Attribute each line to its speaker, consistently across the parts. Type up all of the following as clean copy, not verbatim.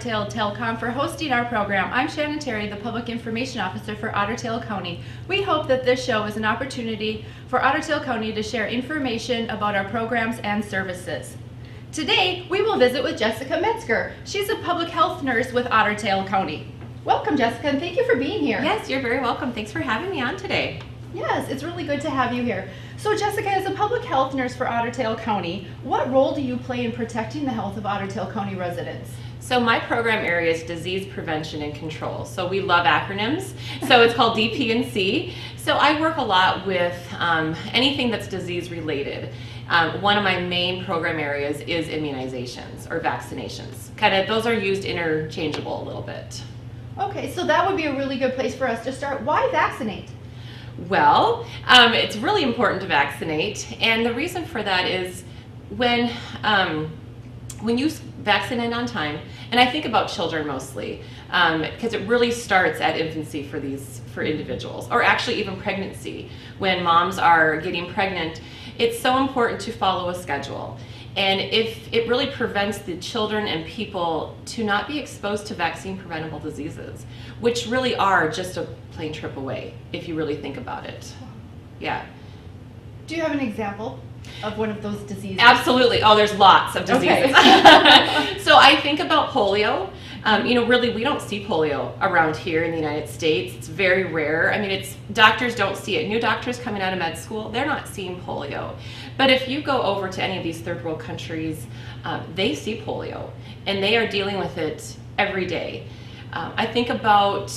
Speaker 1: Ottertail Telecom for hosting our program. I'm Shannon Terry, the Public Information Officer for Ottertail County. We hope that this show is an opportunity for Ottertail County to share information about our programs and services. Today, we will visit with Jessica Metzger. She's a public health nurse with Ottertail County. Welcome, Jessica, and thank you for being here.
Speaker 2: Yes, you're very welcome. Thanks for having me on today.
Speaker 1: Yes, it's really good to have you here. So Jessica, as a public health nurse for Ottertail County, what role do you play in protecting the health of Ottertail County residents?
Speaker 2: So my program area is disease prevention and control. So we love acronyms. So it's called DP&C. So I work a lot with anything that's disease related. One of my main program areas is immunizations or vaccinations. Kind of those are used interchangeable a little bit.
Speaker 1: Okay, so that would be a really good place for us to start. Why vaccinate?
Speaker 2: Well, it's really important to vaccinate, and the reason for that is when you vaccinate on time, and I think about children mostly, because it really starts at infancy for individuals, or actually even pregnancy. When moms are getting pregnant, it's so important to follow a schedule. And if it really prevents the children and people to not be exposed to vaccine preventable diseases, which really are just a plane trip away, if you really think about it. Yeah.
Speaker 1: Do you have an example of one of those diseases?
Speaker 2: Absolutely. Oh, there's lots of diseases. Okay. So I think about polio. Really, we don't see polio around here in the United States. It's very rare. I mean, doctors don't see it. New doctors coming out of med school, they're not seeing polio. But if you go over to any of these third world countries, they see polio, and they are dealing with it every day. I think about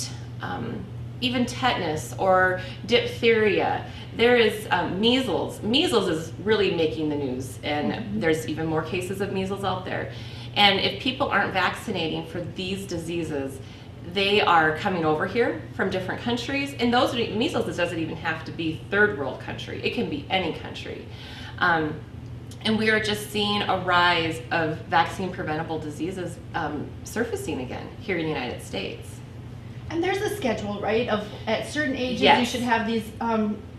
Speaker 2: even tetanus or diphtheria. There is measles. Measles is really making the news, and there's even more cases of measles out there. And if people aren't vaccinating for these diseases, they are coming over here from different countries. And measles doesn't even have to be third world country. It can be any country. And we are just seeing a rise of vaccine preventable diseases surfacing again here in the United States.
Speaker 1: And there's a schedule, right, of at certain ages
Speaker 2: Yes.
Speaker 1: you should have these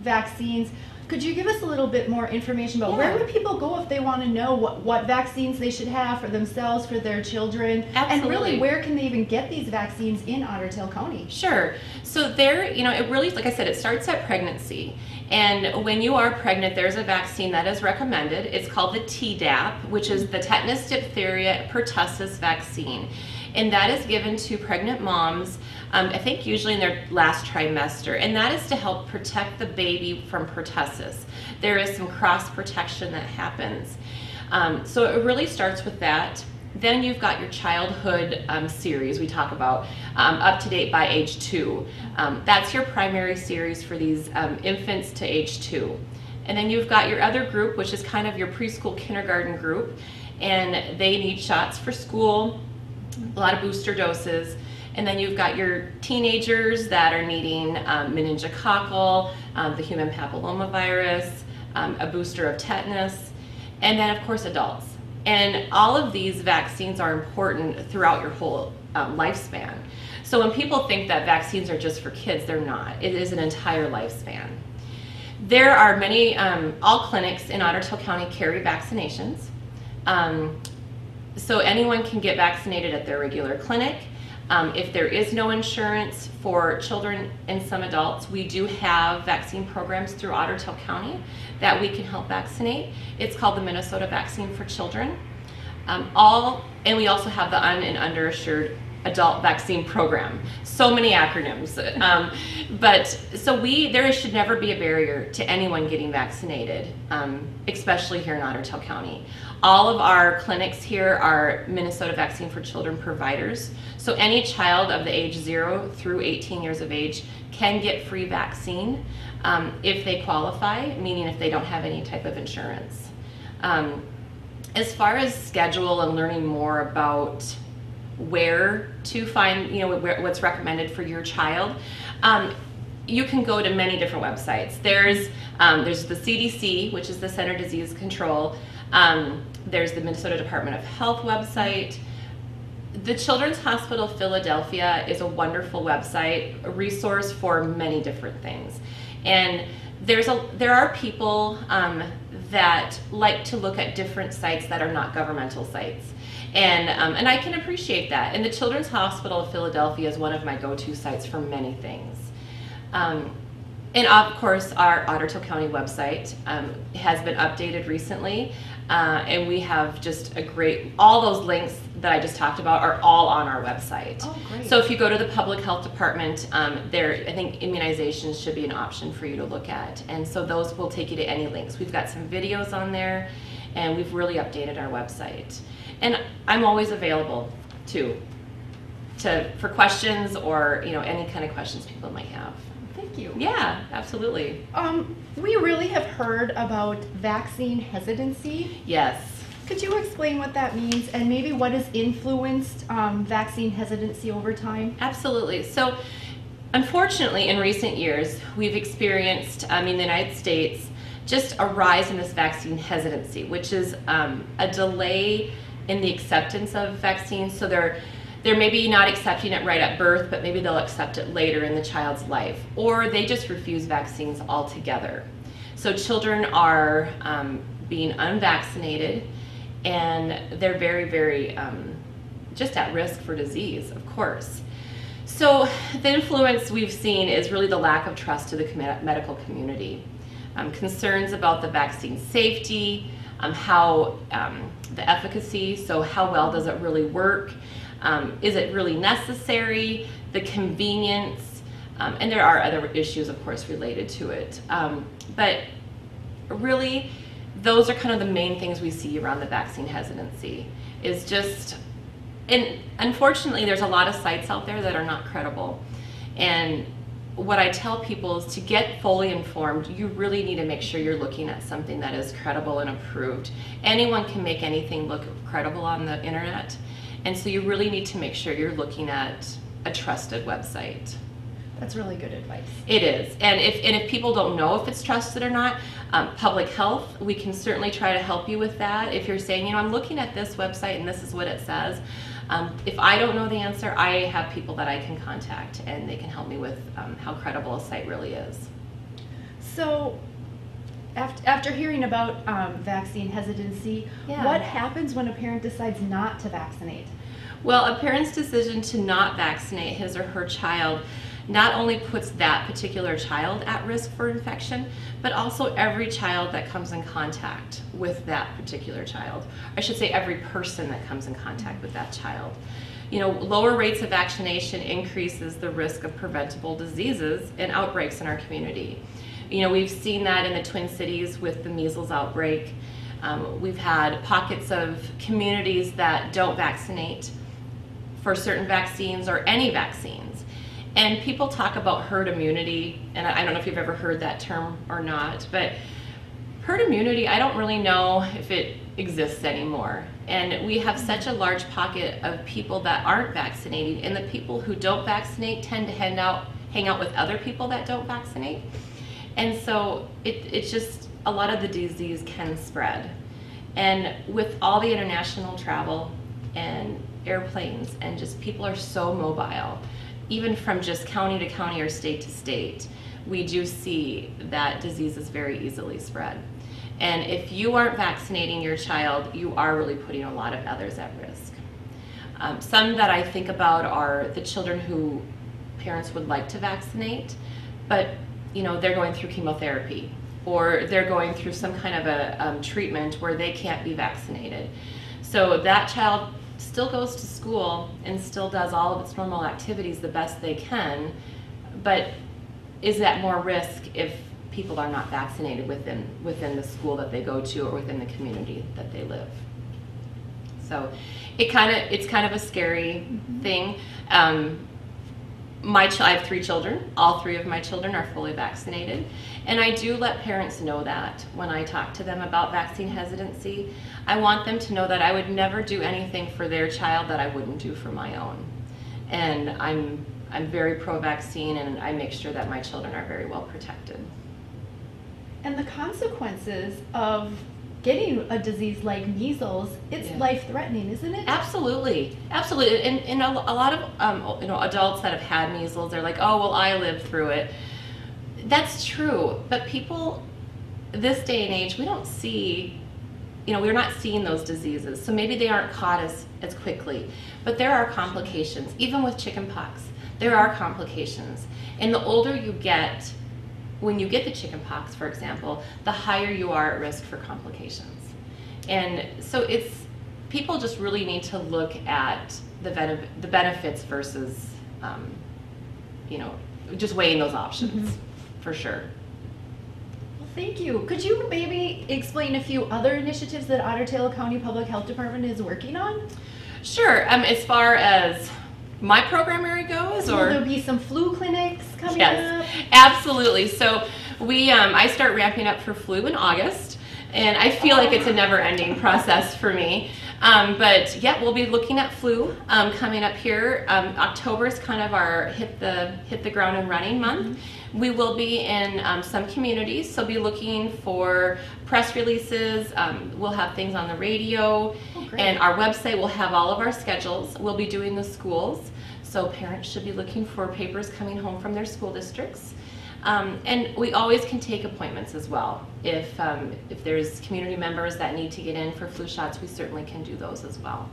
Speaker 1: vaccines. Could you give us a little bit more information about where would people go if they want to know what vaccines they should have for themselves, for their children?
Speaker 2: Absolutely.
Speaker 1: And really, where can they even get these vaccines in Ottertail County?
Speaker 2: Sure. So it really, like I said, it starts at pregnancy. And when you are pregnant, there's a vaccine that is recommended. It's called the Tdap, which is the tetanus, diphtheria, pertussis vaccine. And that is given to pregnant moms, I think usually in their last trimester, and that is to help protect the baby from pertussis. There is some cross protection that happens. So it really starts with that. Then you've got your childhood series we talk about, up to date by age 2. That's your primary series for these infants to age 2. And then you've got your other group, which is kind of your preschool kindergarten group, and they need shots for school, a lot of booster doses. And then you've got your teenagers that are needing meningococcal, the human papillomavirus, a booster of tetanus, and then of course adults. And all of these vaccines are important throughout your whole lifespan. So when people think that vaccines are just for kids, they're not. It is an entire lifespan. There are many, all clinics in Ottertail County carry vaccinations. So anyone can get vaccinated at their regular clinic. If there is no insurance for children and some adults, we do have vaccine programs through Ottertail County that we can help vaccinate. It's called the Minnesota Vaccine for Children. And we also have the and underinsured adult vaccine program. So many acronyms. There should never be a barrier to anyone getting vaccinated, especially here in Ottertail County. All of our clinics here are Minnesota Vaccine for Children providers. So any child of the age 0 through 18 years of age can get free vaccine if they qualify, meaning if they don't have any type of insurance. As far as schedule and learning more about where to find, what's recommended for your child, you can go to many different websites. There's the CDC, which is the Center for Disease Control. There's the Minnesota Department of Health website. The Children's Hospital Philadelphia is a wonderful website, a resource for many different things. And there are people that like to look at different sites that are not governmental sites. And I can appreciate that. And the Children's Hospital of Philadelphia is one of my go-to sites for many things. And of course, our Ottertail County website has been updated recently, and we have just all those links that I just talked about are all on our website.
Speaker 1: Oh, great.
Speaker 2: So if you go to the public health department, I think immunizations should be an option for you to look at. And so those will take you to any links. We've got some videos on there, and we've really updated our website. And I'm always available too, for questions or any kind of questions people might have.
Speaker 1: Thank you.
Speaker 2: Yeah, absolutely.
Speaker 1: We really have heard about vaccine hesitancy.
Speaker 2: Yes.
Speaker 1: Could you explain what that means and maybe what has influenced vaccine hesitancy over time?
Speaker 2: Absolutely. So, unfortunately, in recent years, we've experienced in the United States just a rise in this vaccine hesitancy, which is a delay in the acceptance of vaccines. So they're maybe not accepting it right at birth, but maybe they'll accept it later in the child's life, or they just refuse vaccines altogether. So children are being unvaccinated, and they're very, very just at risk for disease, of course. So the influence we've seen is really the lack of trust to the medical community. Concerns about the vaccine safety, how the efficacy, so how well does it really work? Is it really necessary? The convenience, and there are other issues, of course, related to it. But really, those are kind of the main things we see around the vaccine hesitancy. Is just, and unfortunately, there's a lot of sites out there that are not credible. And what I tell people is to get fully informed, you really need to make sure you're looking at something that is credible and approved. Anyone can make anything look credible on the internet. And so you really need to make sure you're looking at a trusted website.
Speaker 1: That's really good advice.
Speaker 2: It is. And if people don't know if it's trusted or not, public health, we can certainly try to help you with that. If you're saying, I'm looking at this website and this is what it says, if I don't know the answer, I have people that I can contact and they can help me with how credible a site really is.
Speaker 1: So after hearing about vaccine hesitancy, what happens when a parent decides not to vaccinate?
Speaker 2: Well, a parent's decision to not vaccinate his or her child not only puts that particular child at risk for infection, but also every child that comes in contact with that particular child. I should say every person that comes in contact with that child. Lower rates of vaccination increases the risk of preventable diseases and outbreaks in our community. We've seen that in the Twin Cities with the measles outbreak. We've had pockets of communities that don't vaccinate for certain vaccines or any vaccines. And people talk about herd immunity, and I don't know if you've ever heard that term or not, but herd immunity, I don't really know if it exists anymore. And we have such a large pocket of people that aren't vaccinating, and the people who don't vaccinate tend to hang out with other people that don't vaccinate. And so it's just, a lot of the disease can spread. And with all the international travel and airplanes, and just people are so mobile, even from just county to county or state to state, we do see that disease is very easily spread. And if you aren't vaccinating your child, you are really putting a lot of others at risk. Some that I think about are the children who parents would like to vaccinate, but they're going through chemotherapy, or they're going through some kind of a treatment where they can't be vaccinated. So that child still goes to school and still does all of its normal activities the best they can, but is at more risk if people are not vaccinated within the school that they go to or within the community that they live. So it's kind of a scary thing. I have 3 children. All 3 of my children are fully vaccinated. And I do let parents know that when I talk to them about vaccine hesitancy. I want them to know that I would never do anything for their child that I wouldn't do for my own. And I'm very pro-vaccine, and I make sure that my children are very well protected.
Speaker 1: And the consequences of getting a disease like measles, it's life-threatening, isn't it?
Speaker 2: Absolutely, absolutely. And a lot of adults that have had measles, they're like, oh, well, I lived through it. That's true, but people, this day and age, we don't see we're not seeing those diseases, so maybe they aren't caught as quickly. But there are complications, even with chickenpox. There are complications, and the older you get, when you get the chickenpox, for example, the higher you are at risk for complications. And so people just really need to look at the benefits versus, just weighing those options, for sure.
Speaker 1: Well, thank you. Could you maybe explain a few other initiatives that Otter Tail County Public Health Department is working on?
Speaker 2: Sure. As far as my program area goes,
Speaker 1: Will there be some flu clinics coming
Speaker 2: yes,
Speaker 1: up?
Speaker 2: Absolutely. So I start ramping up for flu in August, and I feel like it's a never-ending process for me. But yeah, we'll be looking at flu coming up here. October is kind of our hit the ground and running month. We will be in some communities, so be looking for press releases. We'll have things on the radio, and our website will have all of our schedules. We'll be doing the schools, so parents should be looking for papers coming home from their school districts. And we always can take appointments as well. If there's community members that need to get in for flu shots, we certainly can do those as well.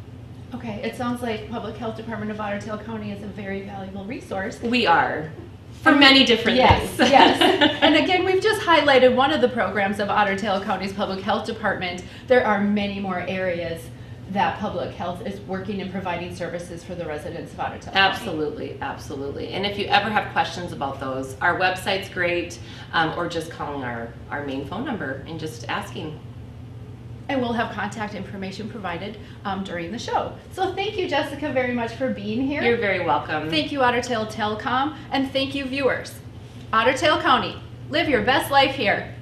Speaker 1: Okay, it sounds like Public Health Department of Otter Tail County is a very valuable resource.
Speaker 2: We are, for many different things.
Speaker 1: Yes. And again, we've just highlighted one of the programs of Otter Tail County's Public Health Department. There are many more areas that public health is working and providing services for the residents of Otter Tail County.
Speaker 2: Absolutely, absolutely. And if you ever have questions about those, our website's great, or just calling our main phone number and just asking.
Speaker 1: And we'll have contact information provided during the show. So thank you, Jessica, very much for being here.
Speaker 2: You're very welcome.
Speaker 1: Thank you, Otter Tail Telecom, and thank you, viewers. Otter Tail County, live your best life here.